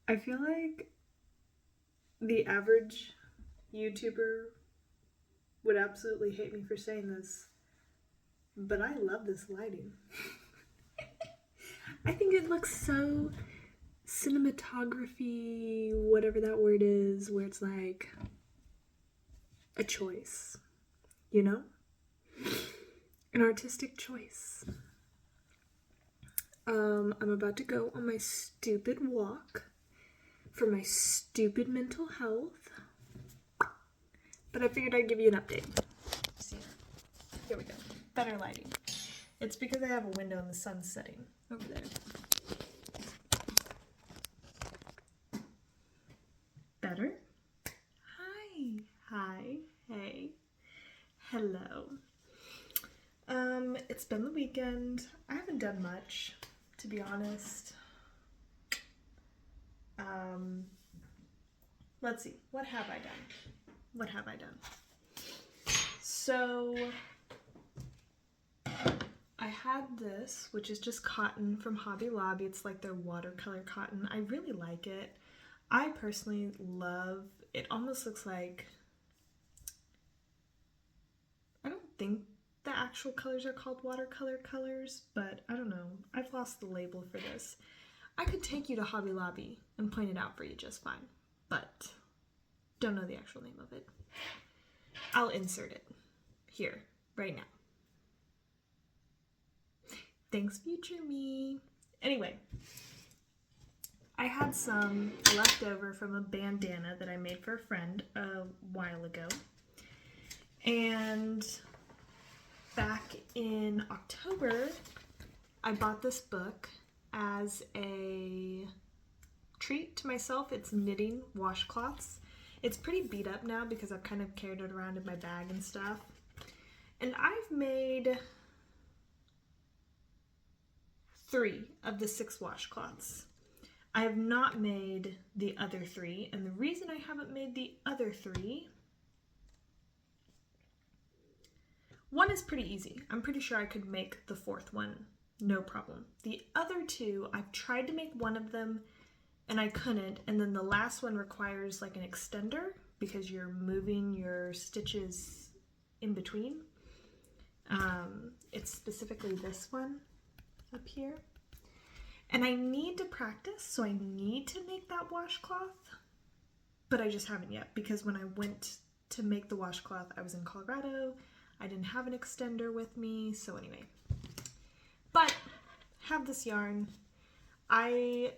I feel like the average YouTuber would absolutely hate me for saying this, but I love this lighting. I think it looks so cinematography, whatever that word is, where it's like a choice, you know? An artistic choice. I'm about to go on my stupid walk for my stupid mental health, but I figured I'd give you an update. See, here we go. Better lighting. It's because I have a window and the sun's setting over there. Better? Hi, hey, hello. It's been the weekend. I haven't done much, to be honest. Let's see, what have I done? So, I had this, which is just cotton from Hobby Lobby. It's like their watercolor cotton. I really like it. I personally love, it almost looks like, I don't think the actual colors are called watercolor colors, but I don't know. I've lost the label for this. I could take you to Hobby Lobby and point it out for you just fine, but don't know the actual name of it. I'll insert it here, right now. Thanks, future me. Anyway, I had some left over from a bandana that I made for a friend a while ago. And back in October, I bought this book as a treat to myself. It's knitting washcloths. It's pretty beat up now because I've kind of carried it around in my bag and stuff. And I've made 3 of the 6 washcloths. I have not made the other 3, and the reason I haven't made the other 3, one is pretty easy. I'm pretty sure I could make the 4th one, no problem. The other 2, I've tried to make one of them and I couldn't, and then the last one requires like an extender because you're moving your stitches in between. It's specifically this one up here. And I need to practice, so I need to make that washcloth, but I just haven't yet because when I went to make the washcloth, I was in Colorado. I didn't have an extender with me, so anyway. But have this yarn. I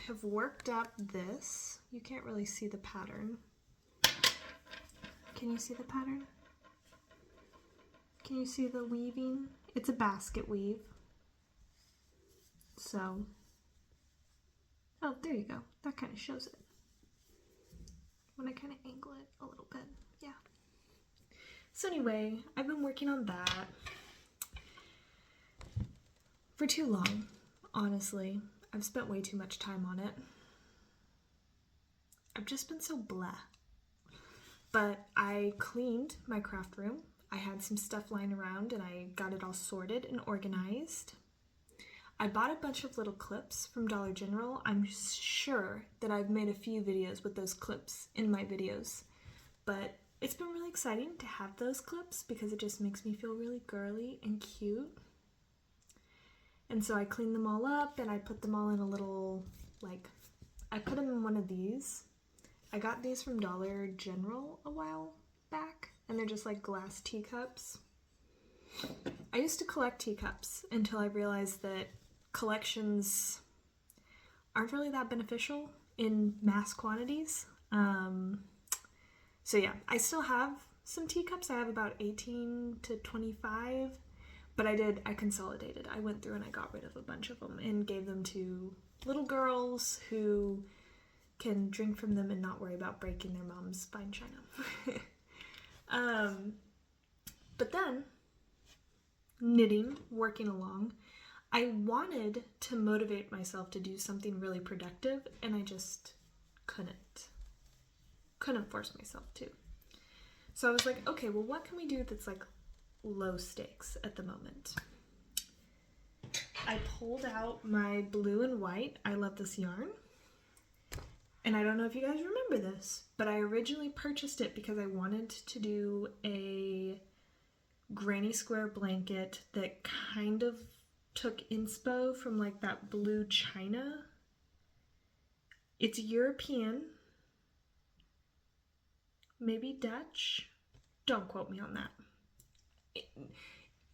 have worked up this. You can't really see the pattern. Can you see the pattern? Can you see the weaving? It's a basket weave. So, oh, there you go. That kind of shows it. When I kind of angle it a little bit, yeah. So anyway, I've been working on that for too long, honestly. I've spent way too much time on it. I've just been so blah. But I cleaned my craft room. I had some stuff lying around and I got it all sorted and organized. I bought a bunch of little clips from Dollar General. I'm sure that I've made a few videos with those clips in my videos, but it's been really exciting to have those clips because it just makes me feel really girly and cute. And so I cleaned them all up and I put them all in a little, like, I put them in one of these. I got these from Dollar General a while back, and they're just like glass teacups. I used to collect teacups until I realized that collections aren't really that beneficial in mass quantities. So yeah, I still have some teacups. I have about 18 to 25, but I consolidated. I went through and I got rid of a bunch of them and gave them to little girls who can drink from them and not worry about breaking their mom's fine china. But then, knitting, working along, I wanted to motivate myself to do something really productive, and I just couldn't force myself to. So I was like, okay, well, what can we do that's like low stakes at the moment? I pulled out my blue and white I Love This yarn, And I don't know if you guys remember this, but I originally purchased it because I wanted to do a granny square blanket that kind of took inspo from like that blue china. It's European, maybe Dutch. Don't quote me on that.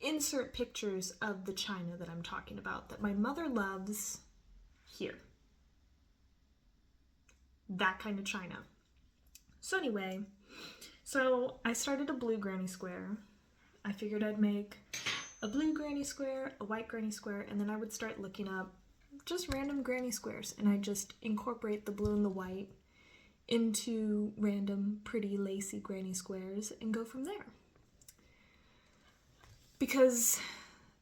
Insert pictures of the china that I'm talking about that my mother loves here. That kind of china. So anyway, so I started a blue granny square. I figured I'd make a blue granny square, a white granny square, and then I would start looking up just random granny squares, and I just incorporate the blue and the white into random pretty lacy granny squares and go from there. Because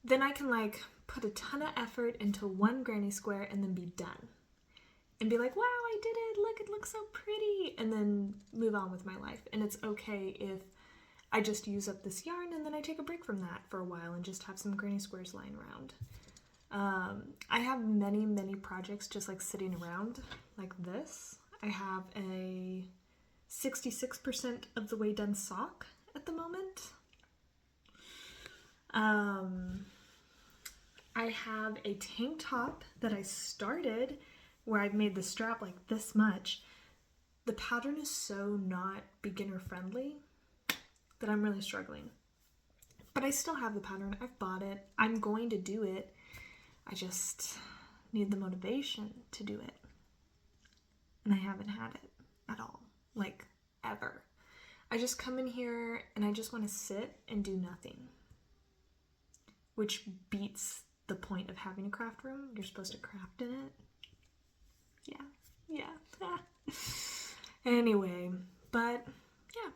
then I can like put a ton of effort into one granny square and then be done. And be like, wow, I did it, look, it looks so pretty, and then move on with my life. And it's okay if I just use up this yarn and then I take a break from that for a while and just have some granny squares lying around. I have many, many projects just like sitting around like this. I have a 66% of the way done sock at the moment. I have a tank top that I started where I've made the strap like this much. The pattern is so not beginner friendly that I'm really struggling. But I still have the pattern. I've bought it. I'm going to do it. I just need the motivation to do it. And I haven't had it at all. Like, ever. I just come in here and I just want to sit and do nothing. Which beats the point of having a craft room. You're supposed to craft in it. Yeah. Anyway, but yeah.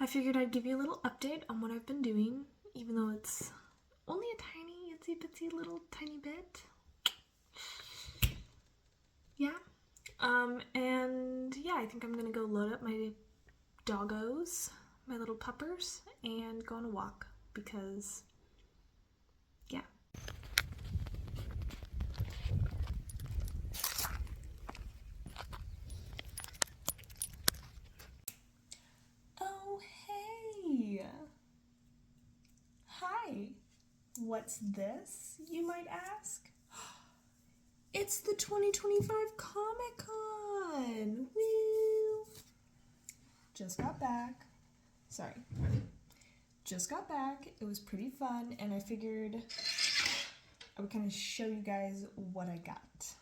I figured I'd give you a little update on what I've been doing, even though it's only a tiny, itsy bitsy little tiny bit. Yeah. And yeah, I think I'm gonna go load up my doggos, my little puppers, and go on a walk because, yeah. Oh, hey! Hi! What's this, you might ask? It's the 2025 Comic-Con! Woo! Just got back. Sorry. Just got back. It was pretty fun, and I figured I would kind of show you guys what I got.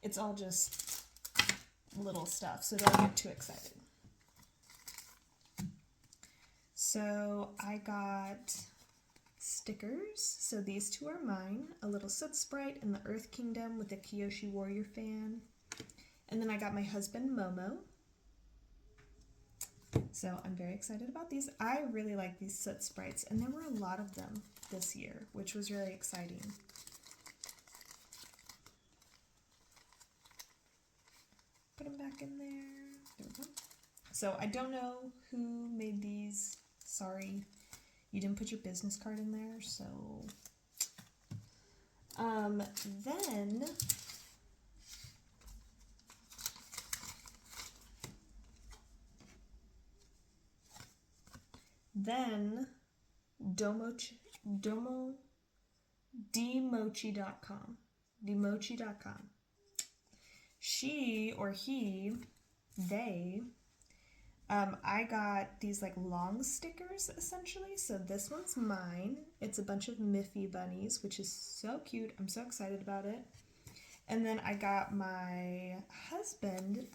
It's all just little stuff, so don't get too excited. So I got stickers. So these two are mine. A little Soot Sprite in the Earth Kingdom with a Kyoshi Warrior fan. And then I got my husband Momo. So I'm very excited about these. I really like these Soot Sprites, and there were a lot of them this year, which was really exciting. Put them back in there. There we go. So I don't know who made these. Sorry, you didn't put your business card in there, so then Demochi.com. She or he, they, I got these like long stickers essentially. So this one's mine. It's a bunch of Miffy bunnies, which is so cute. I'm so excited about it. And then I got my husband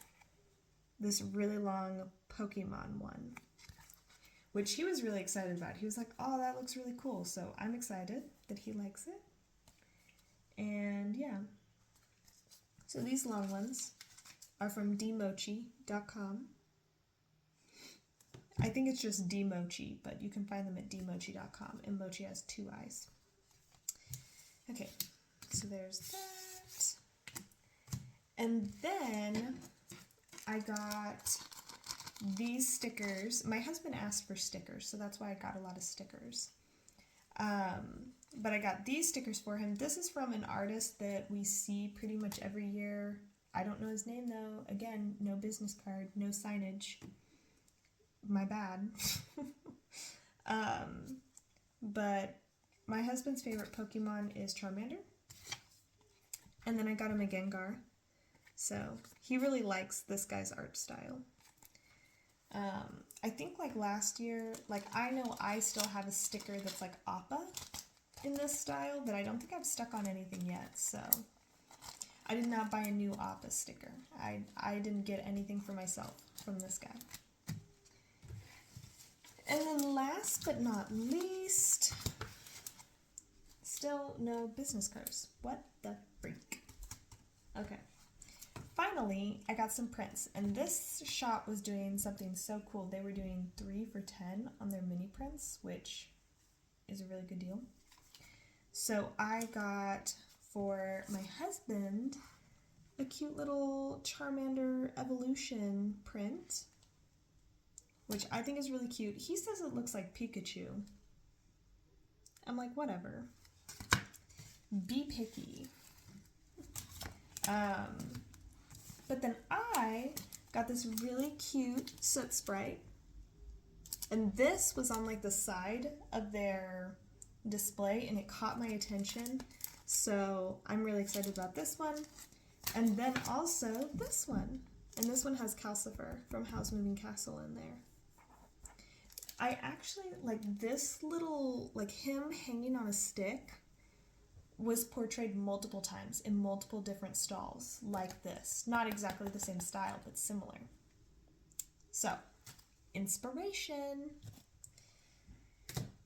this really long Pokemon one, which he was really excited about. He was like, oh, that looks really cool. So I'm excited that he likes it. And yeah. So these long ones are from Demochi.com. I think it's just Demochi, but you can find them at Demochi.com, and Mochi has 2 eyes. Okay, so there's that. And then I got these stickers. My husband asked for stickers, so that's why I got a lot of stickers. But I got these stickers for him. This is from an artist that we see pretty much every year. I don't know his name though. Again, no business card, no signage. My bad. But my husband's favorite Pokemon is Charmander. And then I got him a Gengar. So he really likes this guy's art style. I think like last year, like I know I still have a sticker that's like Appa in this style, but I don't think I've stuck on anything yet, so I did not buy a new Appa sticker. I didn't get anything for myself from this guy. And then last but not least, still no business cards. What the freak? Okay. Finally, I got some prints, and this shop was doing something so cool. They were doing 3 for $10 on their mini prints, which is a really good deal. So I got for my husband a cute little Charmander evolution print, which I think is really cute. He says it looks like Pikachu. I'm like, whatever. Be picky. But then I got this really cute soot sprite, and this was on like the side of their display, and it caught my attention, so I'm really excited about this one. And then also this one, and this one has Calcifer from Howl's Moving Castle in there. I actually like this little, like him hanging on a stick was portrayed multiple times in multiple different stalls like this. Not exactly the same style, but similar. So, inspiration.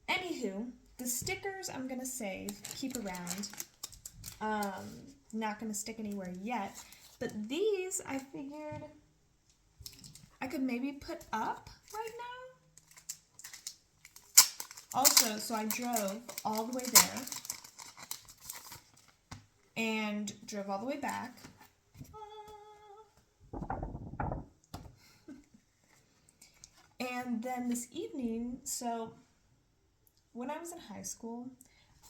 Anywho, the stickers I'm gonna save, keep around. Not gonna stick anywhere yet, but these I figured I could maybe put up right now. Also, so I drove all the way there and drove all the way back. And then this evening, so when I was in high school,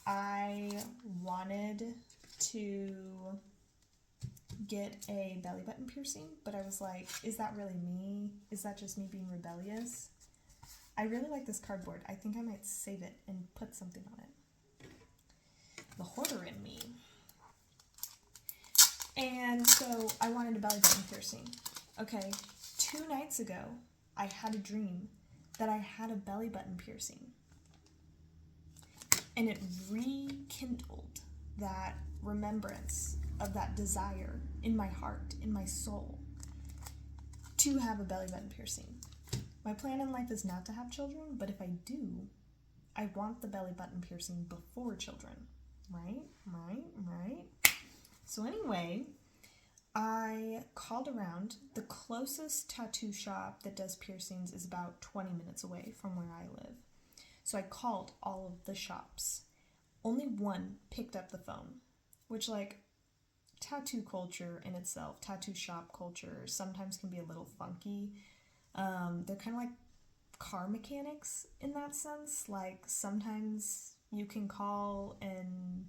I wanted to get a belly button piercing, but I was like, is that really me? Is that just me being rebellious? I really like this cardboard. I think I might save it and put something on it. The hoarder in me. And so I wanted a belly button piercing. Okay, 2 nights ago, I had a dream that I had a belly button piercing. And it rekindled that remembrance of that desire in my heart, in my soul, to have a belly button piercing. My plan in life is not to have children, but if I do, I want the belly button piercing before children. Right? So anyway, I called around. The closest tattoo shop that does piercings is about 20 minutes away from where I live. So I called all of the shops. Only one picked up the phone, which, like, tattoo culture in itself, tattoo shop culture, sometimes can be a little funky. They're kind of like car mechanics in that sense. Like, sometimes you can call and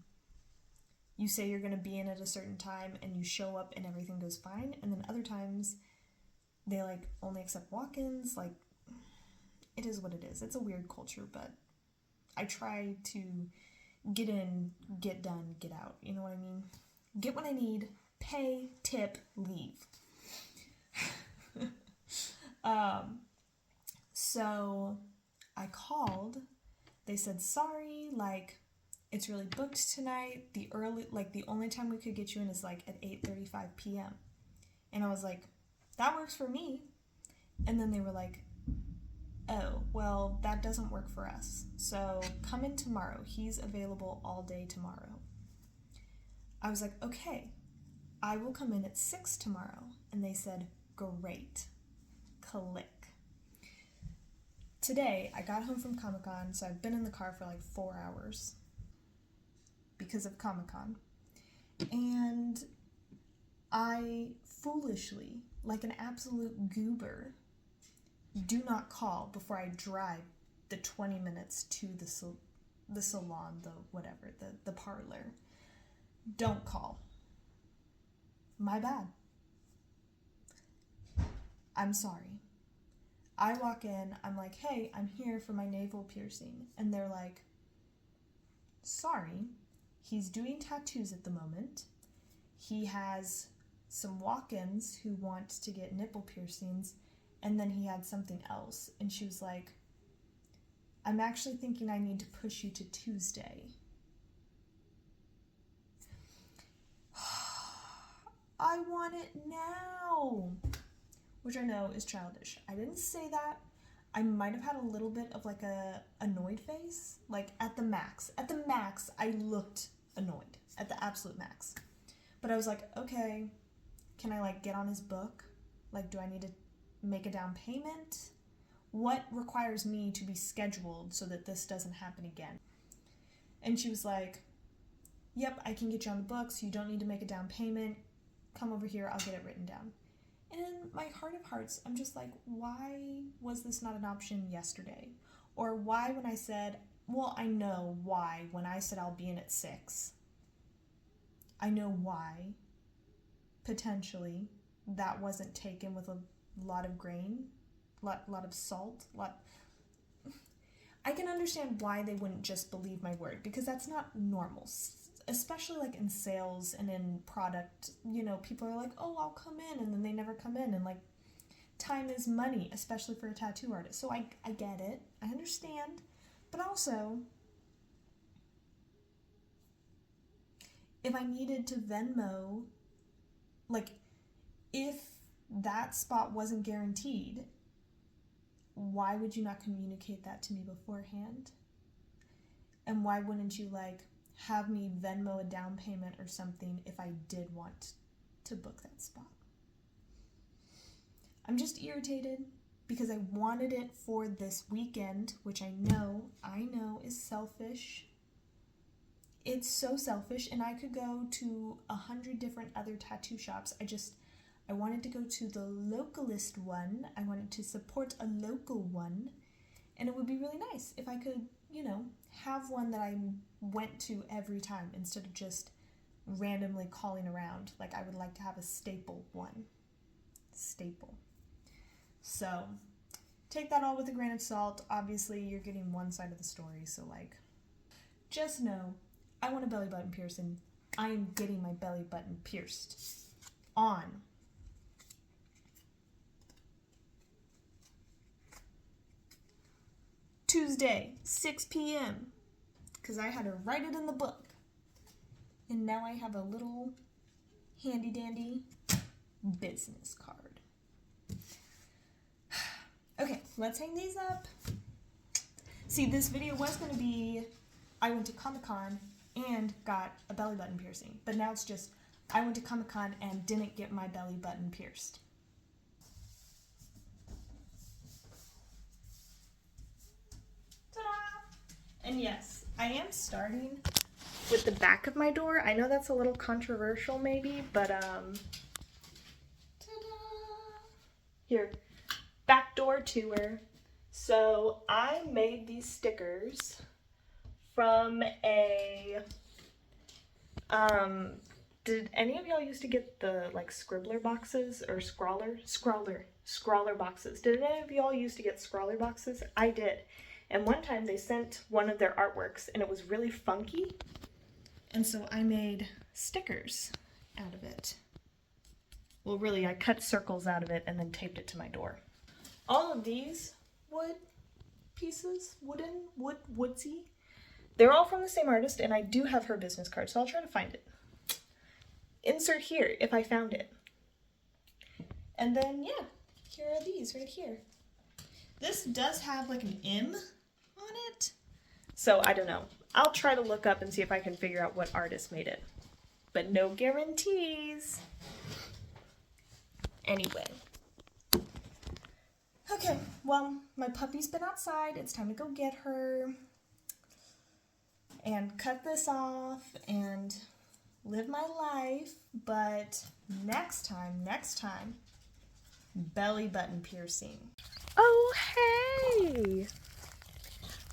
you say you're going to be in at a certain time and you show up and everything goes fine. And then other times they like only accept walk-ins. Like, it is what it is. It's a weird culture, but I try to get in, get done, get out. You know what I mean? Get what I need, pay, tip, leave. So I called. They said, sorry, like, it's really booked tonight. The only time we could get you in is like at 8:35 p.m. And I was like, that works for me. And then they were like, oh, well, that doesn't work for us. So come in tomorrow. He's available all day tomorrow. I was like, okay, I will come in at 6 tomorrow. And they said, great. Click. Today, I got home from Comic-Con, so I've been in the car for like 4 hours because of Comic-Con. And I foolishly, like an absolute goober, do not call before I drive the 20 minutes to the salon, the whatever, the parlor. Don't call. My bad. I'm sorry. I walk in, I'm like, hey, I'm here for my navel piercing. And they're like, sorry, he's doing tattoos at the moment. He has some walk-ins who want to get nipple piercings, and then he had something else. And she was like, I'm actually thinking I need to push you to Tuesday. I want it now. Which I know is childish. I didn't say that. I might have had a little bit of like a annoyed face. Like at the max. At the max, I looked annoyed. At the absolute max. But I was like, okay, can I like get on his book? Like, do I need to make a down payment? What requires me to be scheduled so that this doesn't happen again? And she was like, yep, I can get you on the books. You don't need to make a down payment. Come over here, I'll get it written down. And in my heart of hearts, I'm just like, why was this not an option yesterday? Or why when I said, well, I know why when I said I'll be in at 6. I know why, potentially, that wasn't taken with a lot of grain, lot of salt, I can understand why they wouldn't just believe my word, because that's not normal. Especially like in sales and in product, you know, people are like, oh, I'll come in, and then they never come in, and like, time is money, especially for a tattoo artist. So I get it, I understand, but also, if I needed to Venmo, like, if that spot wasn't guaranteed, why would you not communicate that to me beforehand? And why wouldn't you like have me Venmo a down payment or something if I did want to book that spot? I'm just irritated because I wanted it for this weekend, which I know is selfish. It's so selfish, and I could go to 100 different other tattoo shops. I wanted to go to the localist one. I wanted to support a local one, and it would be really nice if I could, you know, have one that I went to every time instead of just randomly calling around. Like, I would like to have a staple one. Staple. So, take that all with a grain of salt. Obviously, you're getting one side of the story, so like, just know, I want a belly button piercing. I am getting my belly button pierced on Tuesday, 6 p.m. because I had to write it in the book. And now I have a little handy dandy business card. Okay, let's hang these up. See, this video was going to be I went to Comic-Con and got a belly button piercing. But now it's just I went to Comic-Con and didn't get my belly button pierced. And yes, I am starting with the back of my door. I know that's a little controversial maybe, but ta-da! Here, back door tour. So I made these stickers from a, did any of y'all used to get the like scribbler boxes or scrawler boxes? Did any of y'all used to get scrawler boxes? I did. And one time they sent one of their artworks and it was really funky. And so I made stickers out of it. Well, really, I cut circles out of it and then taped it to my door. All of these wood pieces, woodsy, they're all from the same artist, and I do have her business card, so I'll try to find it. Insert here if I found it. And then, yeah, here are these right here. This does have like an M on it, so I don't know. I'll try to look up and see if I can figure out what artist made it, but no guarantees. Anyway. Okay, well, my puppy's been outside. It's time to go get her and cut this off and live my life. But next time, belly button piercing. Oh, hey!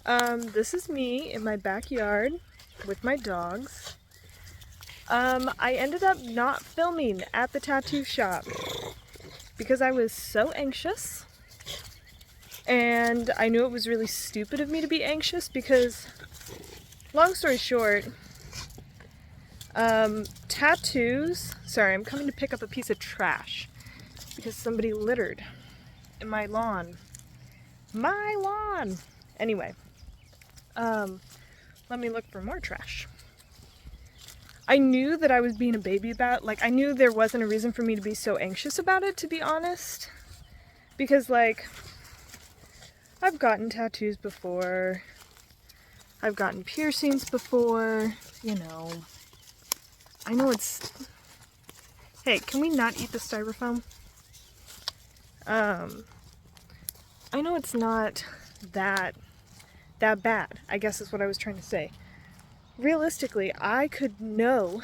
This is me in my backyard with my dogs. I ended up not filming at the tattoo shop because I was so anxious, and I knew it was really stupid of me to be anxious because, long story short, tattoos, sorry, I'm coming to pick up a piece of trash because somebody littered in my lawn. My lawn! Anyway, let me look for more trash. I knew that I was being a baby about, like, I knew there wasn't a reason for me to be so anxious about it, to be honest. Because, like, I've gotten tattoos before. I've gotten piercings before, you know. I know it's... Hey, can we not eat the styrofoam? I know it's not that bad, I guess is what I was trying to say. Realistically, I could know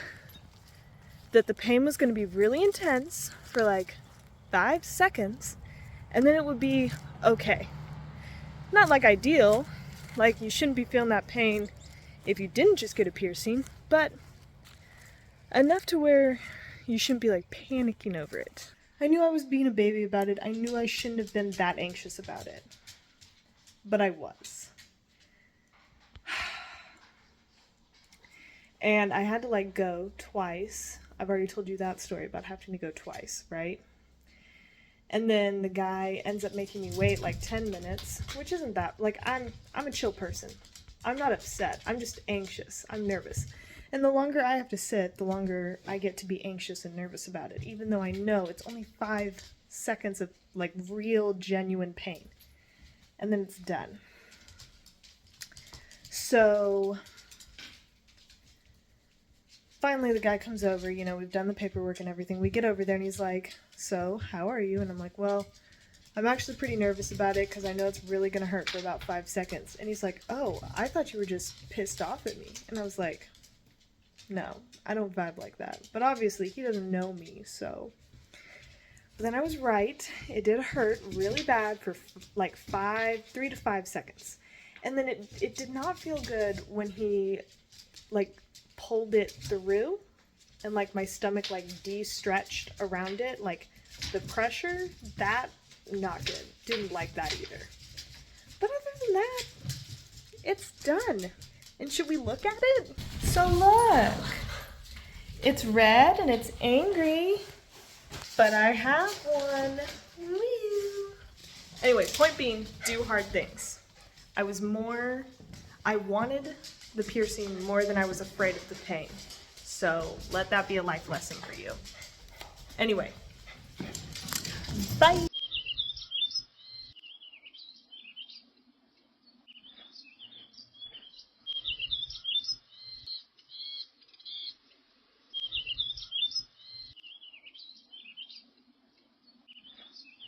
that the pain was going to be really intense for like 5 seconds, and then it would be okay. Not like ideal, like you shouldn't be feeling that pain if you didn't just get a piercing, but enough to where you shouldn't be like panicking over it. I knew I was being a baby about it. I knew I shouldn't have been that anxious about it, but I was. And I had to like go twice. I've already told you that story about having to go twice, right? And then the guy ends up making me wait like 10 minutes, which isn't that, like, I'm a chill person. I'm not upset. I'm just anxious. I'm nervous. And the longer I have to sit, the longer I get to be anxious and nervous about it, even though I know it's only 5 seconds of like real genuine pain. And then it's done. So finally the guy comes over, you know, we've done the paperwork and everything. We get over there and he's like, so how are you? And I'm like, well, I'm actually pretty nervous about it because I know it's really going to hurt for about 5 seconds. And he's like, oh, I thought you were just pissed off at me. And I was like, no, I don't vibe like that. But obviously he doesn't know me, so. But then I was right. It did hurt really bad for like 3 to 5 seconds. And then it did not feel good when he like pulled it through and like my stomach like de-stretched around it, like the pressure, that not good. Didn't like that either. But other than that, it's done. And should we look at it? So look, it's red and it's angry, but I have one. Woo. Anyway, point being, do hard things. I wanted the piercing more than I was afraid of the pain. So let that be a life lesson for you. Anyway, bye.